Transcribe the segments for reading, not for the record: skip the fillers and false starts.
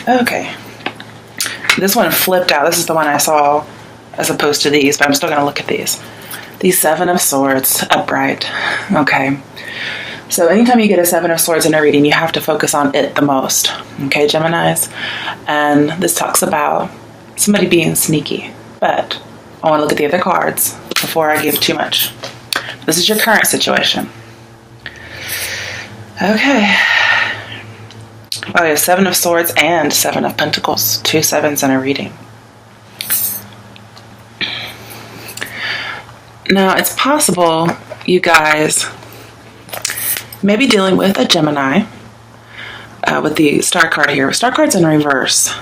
Okay. This one flipped out. This is the one I saw as opposed to these, but I'm still going to look at these. The Seven of Swords, upright. Okay. So anytime you get a Seven of Swords in a reading, you have to focus on it the most. Okay, Geminis? And this talks about somebody being sneaky. But I want to look at the other cards before I give too much. This is your current situation. Okay. Oh, we have Seven of Swords and Seven of Pentacles. 2 sevens in a reading. Now, it's possible you guys may be dealing with a Gemini with the Star card here. Star card's in reverse.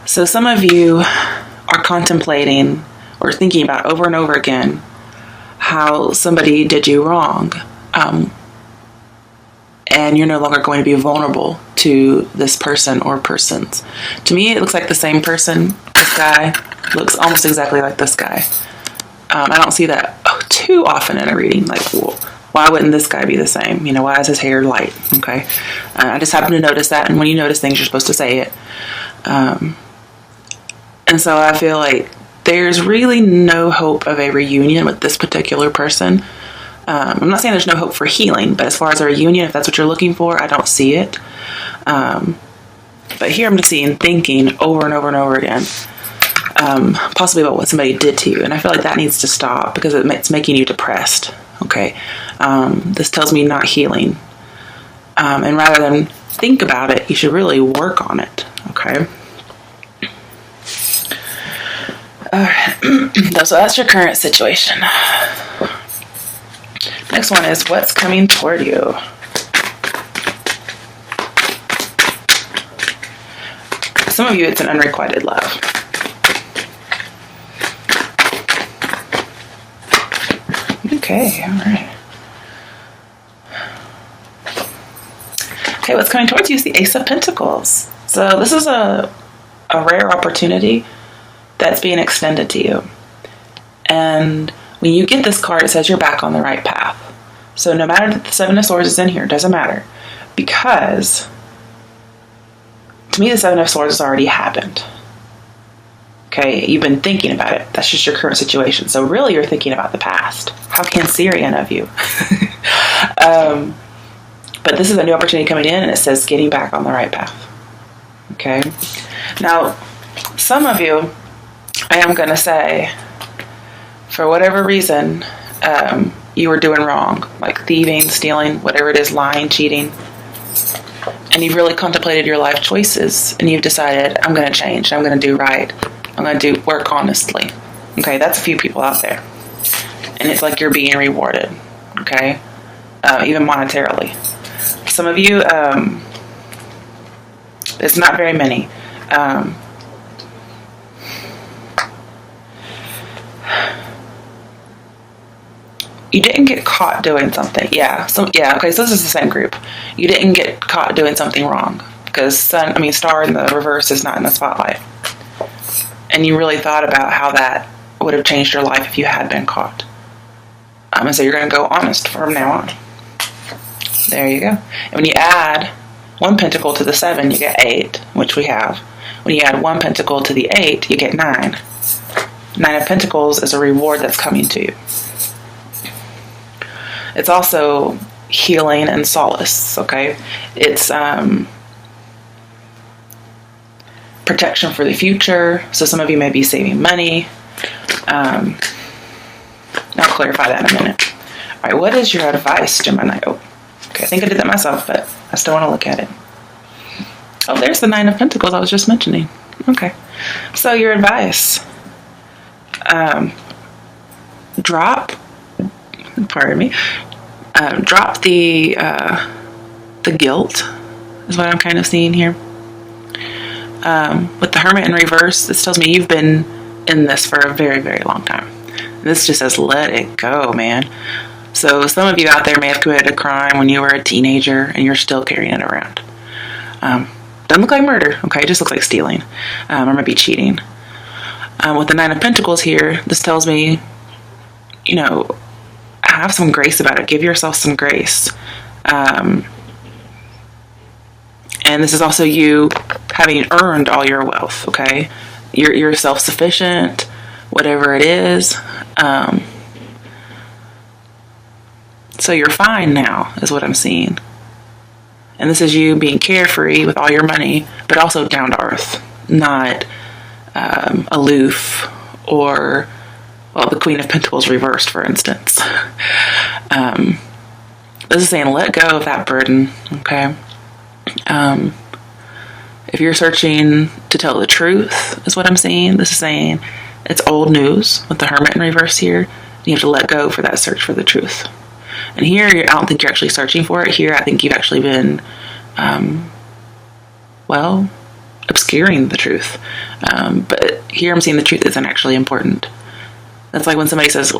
So some of you are contemplating or thinking about over and over again how somebody did you wrong. And you're no longer going to be vulnerable to this person or persons. To me, it looks like the same person. This guy looks almost exactly like this guy. I don't see that too often in a reading. Like, well, why wouldn't this guy be the same? You know, why is his hair light? Okay. I just happen to notice that. And when you notice things, you're supposed to say it. And so I feel like there's really no hope of a reunion with this particular person. I'm not saying there's no hope for healing, but as far as a reunion, if that's what you're looking for, I don't see it. But here I'm just seeing thinking over and over and over again, possibly about what somebody did to you. And I feel like that needs to stop because it's making you depressed. Okay. This tells me not healing. And rather than think about it, you should really work on it. Okay. All right. So that's your current situation. Next one is what's coming toward you. Some of you, it's an unrequited love. Okay, all right. Okay, what's coming towards you is the Ace of Pentacles. So this is a rare opportunity that's being extended to you. And when you get this card, it says you're back on the right path. So no matter that the Seven of Swords is in here, it doesn't matter. Because to me, the Seven of Swords has already happened. Okay, you've been thinking about it. That's just your current situation. So really, you're thinking about the past. How Cancerian of you. But this is a new opportunity coming in, and it says getting back on the right path. Okay. Now, some of you, I am going to say, for whatever reason, you were doing wrong, like thieving, stealing, whatever it is, lying, cheating, and you've really contemplated your life choices, and you've decided, I'm going to change, I'm going to do right, I'm going to work honestly. Okay, that's a few people out there, and it's like you're being rewarded. Okay, even monetarily. Some of you, it's not very many. You didn't get caught doing something. Yeah. Okay, so this is the same group. You didn't get caught doing something wrong because Star in the reverse is not in the spotlight. And you really thought about how that would have changed your life if you had been caught. And so you're going to go honest from now on. There you go. And when you add 1 pentacle to the 7, you get 8, which we have. When you add 1 pentacle to the 8, you get 9. 9 of Pentacles is a reward that's coming to you. It's also healing and solace, okay? It's protection for the future. So some of you may be saving money. I'll clarify that in a minute. All right, what is your advice, Gemini? Oh, okay, I think I did that myself, but I still want to look at it. Oh, there's the 9 of Pentacles I was just mentioning. Okay, so your advice. Drop the guilt is what I'm kind of seeing here. With the Hermit in reverse, this tells me you've been in this for a very, very long time. This just says, let it go, man. So some of you out there may have committed a crime when you were a teenager and you're still carrying it around. Doesn't look like murder, okay? It just looks like stealing, or maybe cheating. With the 9 of Pentacles here, this tells me, have some grace about it. Give yourself some grace. And this is also you having earned all your wealth, okay? You're self-sufficient, whatever it is. So you're fine now, is what I'm seeing. And this is you being carefree with all your money, but also down to earth, not aloof or, well, the Queen of Pentacles reversed, for instance. This is saying let go of that burden, okay? If you're searching to tell the truth, is what I'm seeing. This is saying it's old news with the Hermit in reverse here. You have to let go for that search for the truth. And here, I don't think you're actually searching for it. Here, I think you've actually been, obscuring the truth. But here I'm seeing the truth isn't actually important. That's like when somebody says,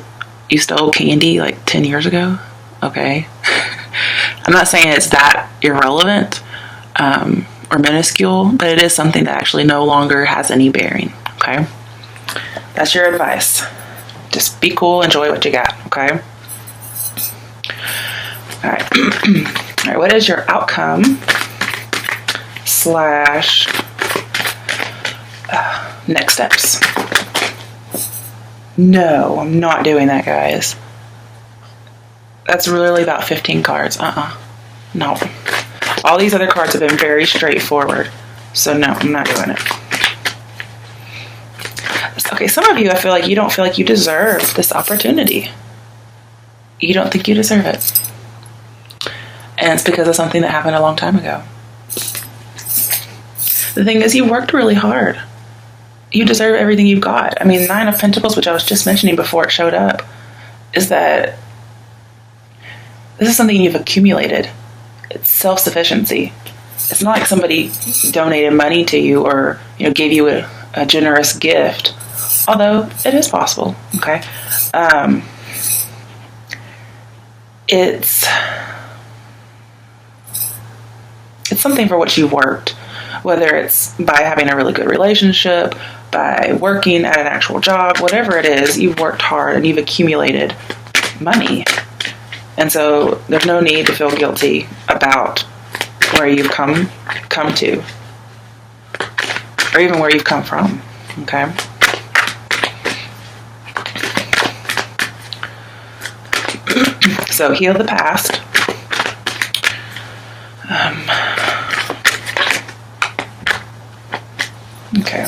you stole candy like 10 years ago. Okay. I'm not saying it's that irrelevant or minuscule, but it is something that actually no longer has any bearing. Okay. That's your advice. Just be cool, enjoy what you got. Okay. All right. All right. What is your outcome / next steps? No, I'm not doing that, guys. That's really about 15 cards. No. All these other cards have been very straightforward. So no, I'm not doing it. Okay, some of you, I feel like you don't feel like you deserve this opportunity. You don't think you deserve it. And it's because of something that happened a long time ago. The thing is, you worked really hard. You deserve everything you've got. I mean, 9 of Pentacles, which I was just mentioning before it showed up, is that this is something you've accumulated. It's self-sufficiency. It's not like somebody donated money to you or, gave you a generous gift. Although it is possible. Okay. It's something for which you worked, whether it's by having a really good relationship, by working at an actual job, whatever it is, you've worked hard and you've accumulated money. And so there's no need to feel guilty about where you've come to, or even where you've come from. Okay. So heal the past. Okay.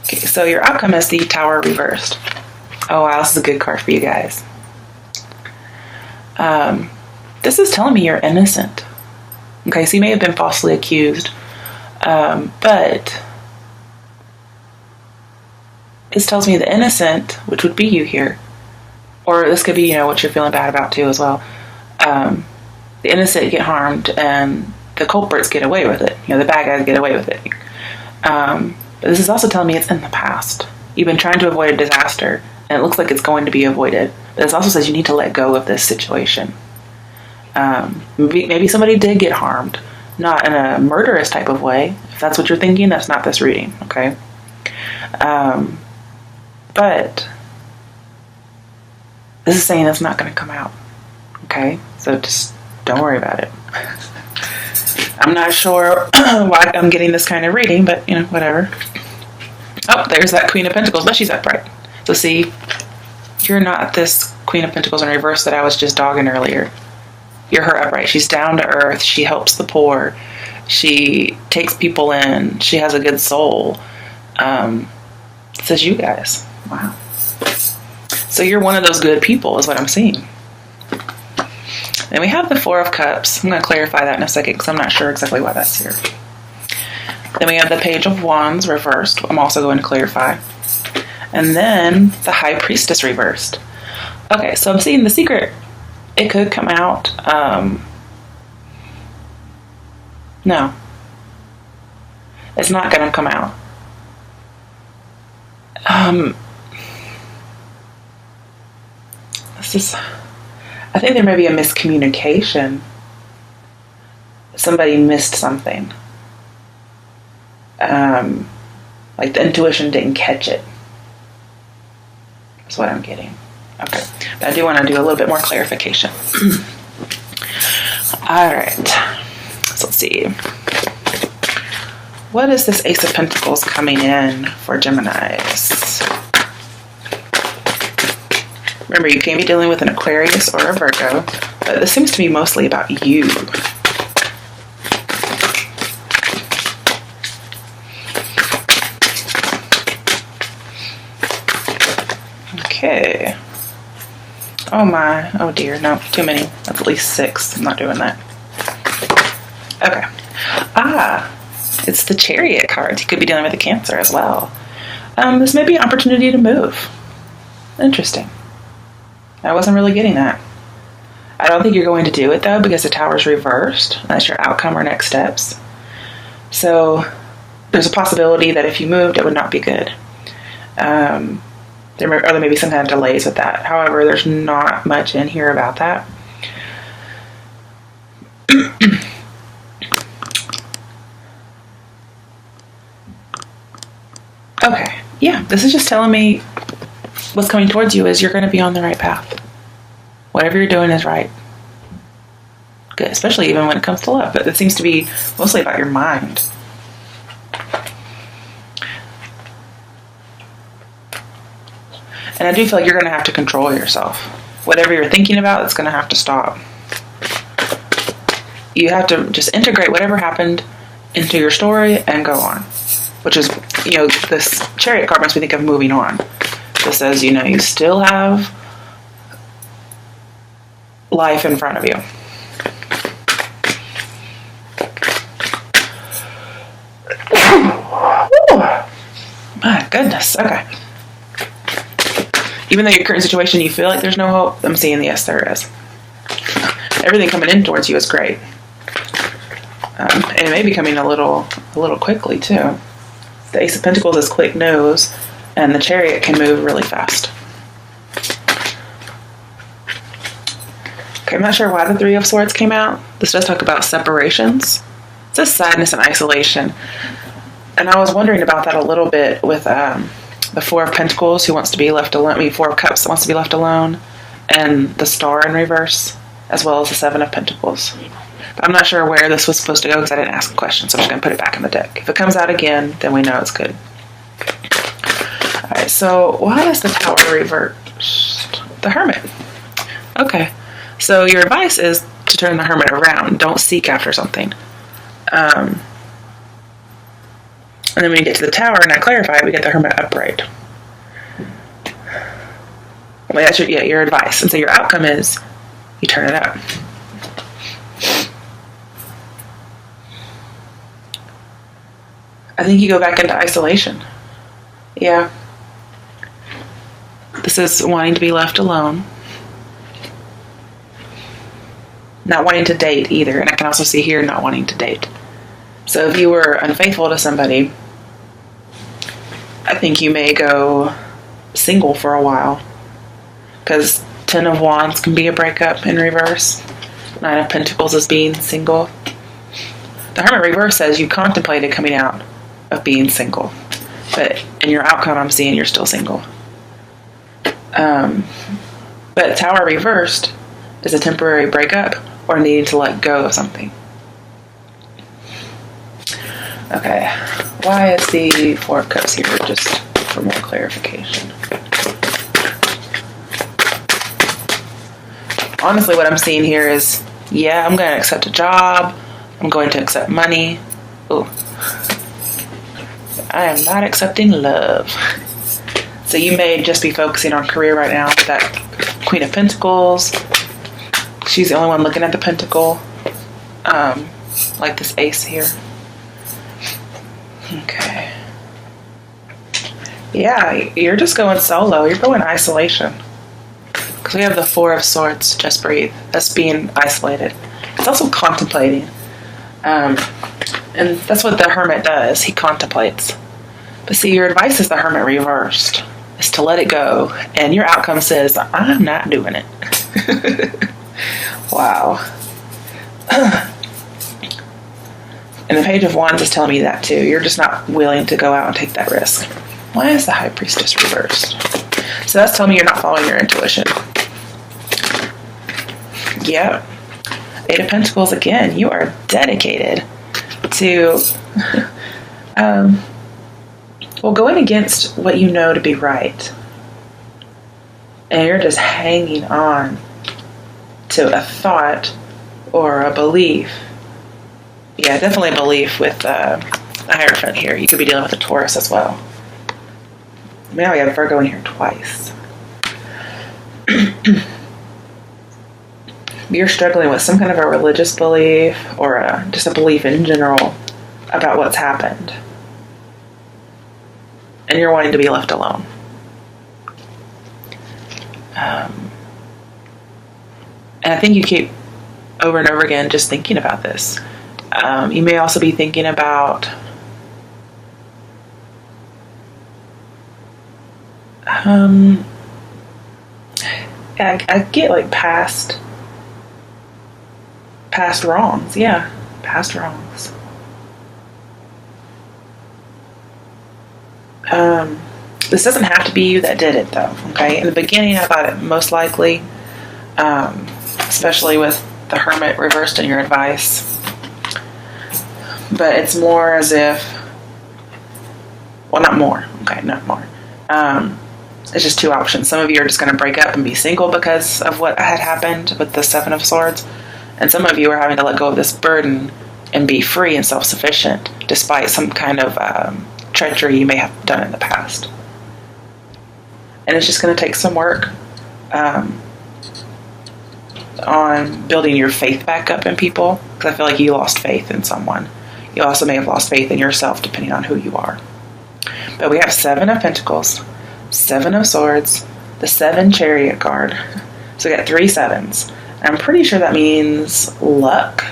Okay, so your outcome is the Tower reversed. Oh wow, this is a good card for you guys. This is telling me you're innocent. Okay, so you may have been falsely accused, but this tells me the innocent, which would be you here, or this could be, what you're feeling bad about too as well. The innocent get harmed and the culprits get away with it. The bad guys get away with it. But this is also telling me it's in the past. You've been trying to avoid a disaster, and it looks like it's going to be avoided. But this also says you need to let go of this situation. Maybe somebody did get harmed, not in a murderous type of way. If that's what you're thinking, that's not this reading, okay? But this is saying it's not going to come out, okay? So just don't worry about it. I'm not sure why I'm getting this kind of reading, but, whatever. Oh, there's that Queen of Pentacles, but she's upright. So see, you're not this Queen of Pentacles in reverse that I was just dogging earlier. You're her upright. She's down to earth. She helps the poor. She takes people in. She has a good soul. It says you guys. Wow. So you're one of those good people is what I'm seeing. Then we have the Four of Cups. I'm going to clarify that in a second because I'm not sure exactly why that's here. Then we have the Page of Wands reversed. I'm also going to clarify. And then the High Priestess reversed. Okay, so I'm seeing the secret. It could come out. No. It's not going to come out. I think there may be a miscommunication. Somebody missed something. Like the intuition didn't catch it. That's what I'm getting. Okay. But I do want to do a little bit more clarification. Alright. So let's see. what is this Ace of Pentacles coming in for Geminis? Remember, you can be dealing with an Aquarius or a Virgo, but this seems to be mostly about you. Okay. Oh my. Oh dear. No, too many. That's at least 6. I'm not doing that. Okay. It's the Chariot cards. You could be dealing with a Cancer as well. This may be an opportunity to move. Interesting. I wasn't really getting that. I don't think you're going to do it though, because the Tower's reversed. That's your outcome or next steps. So there's a possibility that if you moved, it would not be good. There may be some kind of delays with that. However, there's not much in here about that. Okay, yeah, this is just telling me what's coming towards you is you're going to be on the right path. Whatever you're doing is right. Good, especially even when it comes to love. But it seems to be mostly about your mind. And I do feel like you're going to have to control yourself. Whatever you're thinking about, it's going to have to stop. You have to just integrate whatever happened into your story and go on. Which is, this Chariot card makes me think of moving on. This says, you still have life in front of you. My goodness. Okay. Even though your current situation, you feel like there's no hope, I'm seeing yes, there is. Everything coming in towards you is great. And it may be coming a little quickly too. The Ace of Pentacles is quick nose, and the Chariot can move really fast. Okay, I'm not sure why the Three of Swords came out. This does talk about separations. It says sadness and isolation. And I was wondering about that a little bit with the Four of Pentacles, who wants to be left alone. Four of Cups, that wants to be left alone. And the Star in reverse, as well as the Seven of Pentacles. I'm not sure where this was supposed to go because I didn't ask a question, so I'm just going to put it back in the deck. If it comes out again, then we know it's good. Alright, so why is the Tower reversed? The Hermit. Okay, so your advice is to turn the Hermit around. Don't seek after something. And then when you get to the Tower, and I clarify, we get the Hermit upright. Well, that's your advice. And so your outcome is you turn it up. I think you go back into isolation. Yeah. This is wanting to be left alone. Not wanting to date either. And I can also see here not wanting to date. So if you were unfaithful to somebody, I think you may go single for a while. Because 10 of Wands can be a breakup in reverse. 9 of Pentacles is being single. The Hermit reverse says you contemplated coming out of being single, but in your outcome I'm seeing you're still single. But Tower reversed is a temporary breakup or needing to let go of something. Okay, why is the Four of Cups here, just for more clarification? Honestly, what I'm seeing here is, yeah, I'm going to accept a job, I'm going to accept money. Ooh. I am not accepting love. So you may just be focusing on career right now. That Queen of Pentacles. She's the only one looking at the Pentacle. Like this Ace here. Okay. Yeah, you're just going solo. You're going isolation. Because we have the Four of Swords. Just breathe. That's being isolated. It's also contemplating. And that's what the Hermit does. He contemplates. But see, your advice is the Hermit reversed. Is to let it go. And your outcome says, I'm not doing it. Wow. And the Page of Wands is telling me that too. You're just not willing to go out and take that risk. Why is the High Priestess reversed? So that's telling me you're not following your intuition. Yep. Eight of Pentacles again. You are dedicated to Well, going against what you know to be right, and you're just hanging on to a thought or a belief. Yeah, definitely a belief with the Hierophant here. You could be dealing with a Taurus as well. Now we have Virgo in here twice. You're struggling with some kind of a religious belief or just a belief in general about what's happened. And you're wanting to be left alone. And I think you keep over and over again just thinking about this. You may also be thinking about I get like past wrongs. Yeah, past wrongs. This doesn't have to be you that did it, though. Okay. In the beginning, I thought it most likely, especially with the Hermit reversed in your advice. But it's more as if, well, not more. Okay, not more. It's just two options. Some of you are just going to break up and be single because of what had happened with the Seven of Swords. And some of you are having to let go of this burden and be free and self-sufficient despite some kind of treachery you may have done in the past. And it's just going to take some work on building your faith back up in people, because I feel like you lost faith in someone. You also may have lost faith in yourself depending on who you are. But we have Seven of Pentacles, Seven of Swords, the 7 Chariot card. So we got 3 sevens. I'm pretty sure that means luck.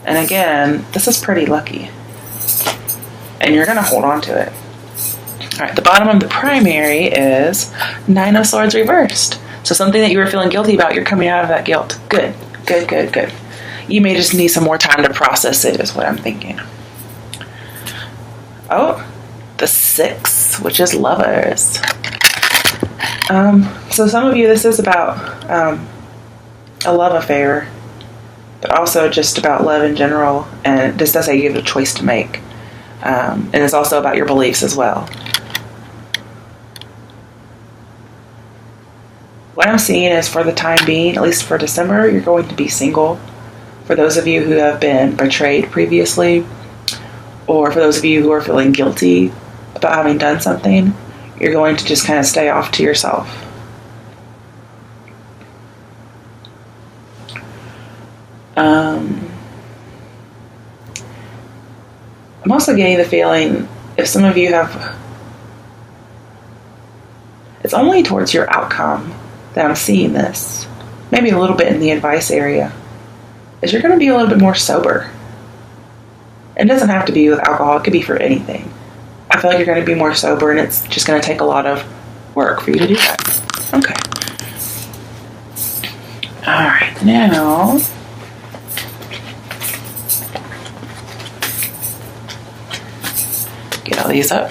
And again, this is pretty lucky. And you're going to hold on to it. All right, the bottom of the primary is 9 of Swords reversed. So something that you were feeling guilty about, you're coming out of that guilt. Good, good, good, good. You may just need some more time to process it, is what I'm thinking. Oh, the 6, which is Lovers. So some of you, this is about a love affair, but also just about love in general. And this does say you have a choice to make. And it's also about your beliefs as well. What I'm seeing is, for the time being, at least for December, you're going to be single. For those of you who have been betrayed previously, or for those of you who are feeling guilty about having done something, you're going to just kind of stay off to yourself. I'm also getting the feeling, if some of you have, it's only towards your outcome that I'm seeing this, maybe a little bit in the advice area, is you're going to be a little bit more sober. It doesn't have to be with alcohol. It could be for anything. I feel like you're going to be more sober, and it's just going to take a lot of work for you to do that. Okay. All right, now get all these up.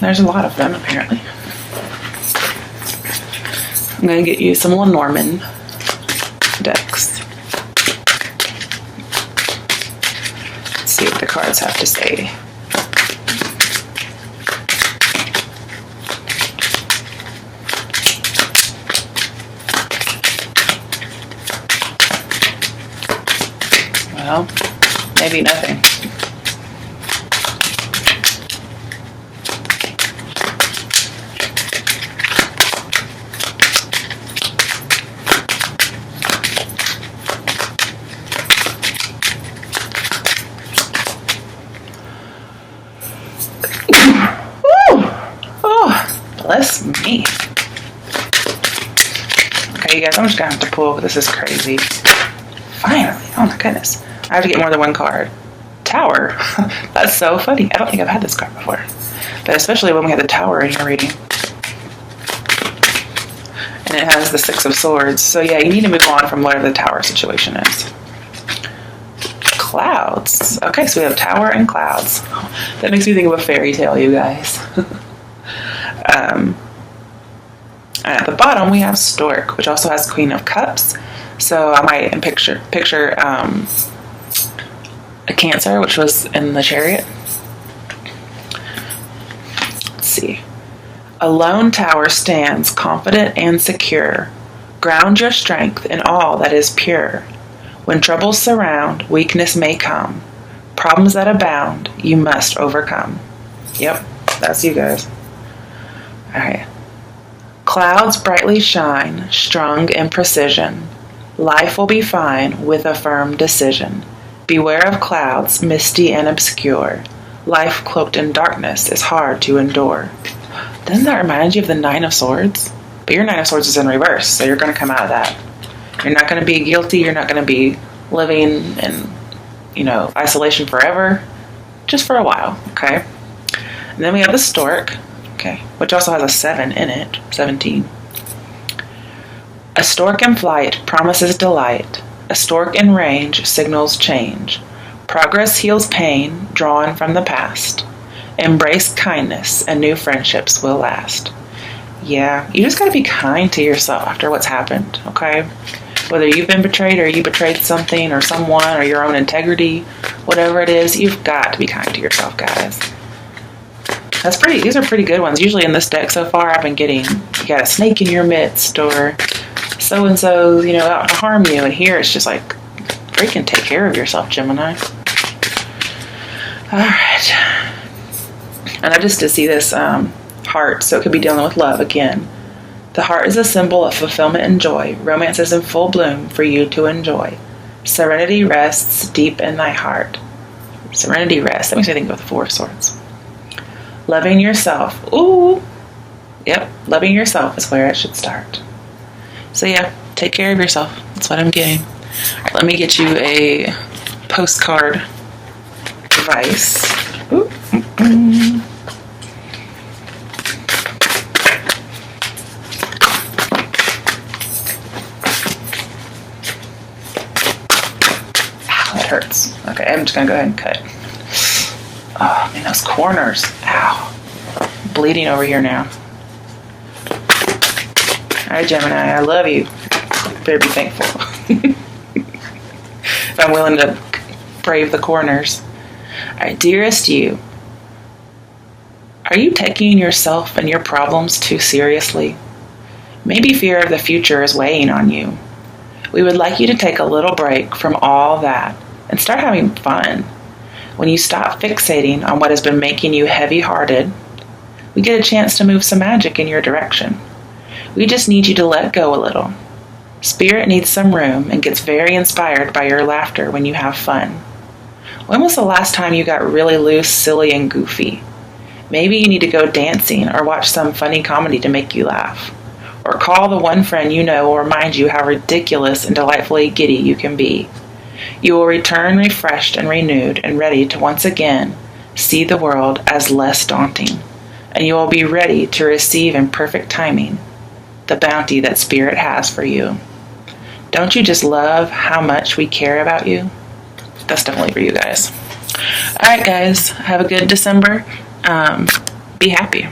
There's a lot of them, apparently. I'm going to get you some Lenormand decks. Let's see what the cards have to say. Well, maybe nothing. Bless me. Okay, you guys, I'm just gonna have to pull. This is crazy. Finally. Oh my goodness. I have to get more than one card. Tower. That's so funny. I don't think I've had this card before. But especially when we had the Tower in your reading. And it has the 6 of Swords. So yeah, you need to move on from whatever the Tower situation is. Clouds. Okay, so we have Tower and Clouds. That makes me think of a fairy tale, you guys. And at the bottom we have Stork, which also has Queen of Cups. So I might picture Cancer, which was in the Chariot. Let's see. A lone tower stands confident and secure. Ground your strength in all that is pure. When troubles surround, weakness may come. Problems that abound, you must overcome. Yep, that's you guys. Alright. Clouds brightly shine, strung in precision. Life will be fine with a firm decision. Beware of clouds, misty and obscure. Life cloaked in darkness is hard to endure. Doesn't that remind you of the Nine of Swords? But your Nine of Swords is in reverse, so you're going to come out of that. You're not going to be guilty. You're not going to be living in, isolation forever. Just for a while, okay? And then we have the Stork, okay, which also has a 7 in it, 17. A stork in flight promises delight. A stork in range signals change. Progress heals pain drawn from the past. Embrace kindness and new friendships will last. Yeah, you just got to be kind to yourself after what's happened, okay? Whether you've been betrayed or you betrayed something or someone or your own integrity, whatever it is, you've got to be kind to yourself, guys. These are pretty good ones. Usually in this deck so far, I've been getting, you got a snake in your midst or so-and-so, out to harm you. And here it's just like, freaking take care of yourself, Gemini. All right. And I just did see this heart, so it could be dealing with love again. The heart is a symbol of fulfillment and joy. Romance is in full bloom for you to enjoy. Serenity rests deep in thy heart. Serenity rests. That makes me think of the Four of Swords. Loving yourself. Ooh. Yep. Loving yourself is where it should start. So yeah, take care of yourself. That's what I'm getting. All right, let me get you a postcard device. Ooh. That hurts. Okay, I'm just gonna go ahead and cut. Oh man, those corners. Ow. Bleeding over here now. Alright, Gemini, I love you. Better be thankful. If I'm willing to brave the corners. Alright, dearest you. Are you taking yourself and your problems too seriously? Maybe fear of the future is weighing on you. We would like you to take a little break from all that and start having fun. When you stop fixating on what has been making you heavy-hearted, we get a chance to move some magic in your direction. We just need you to let go a little. Spirit needs some room and gets very inspired by your laughter when you have fun. When was the last time you got really loose, silly, and goofy? Maybe you need to go dancing or watch some funny comedy to make you laugh. Or call the one friend you know will remind you how ridiculous and delightfully giddy you can be. You will return refreshed and renewed and ready to once again see the world as less daunting. And you will be ready to receive in perfect timing the bounty that Spirit has for you. Don't you just love how much we care about you? That's definitely for you guys. All right, guys. Have a good December. Be happy.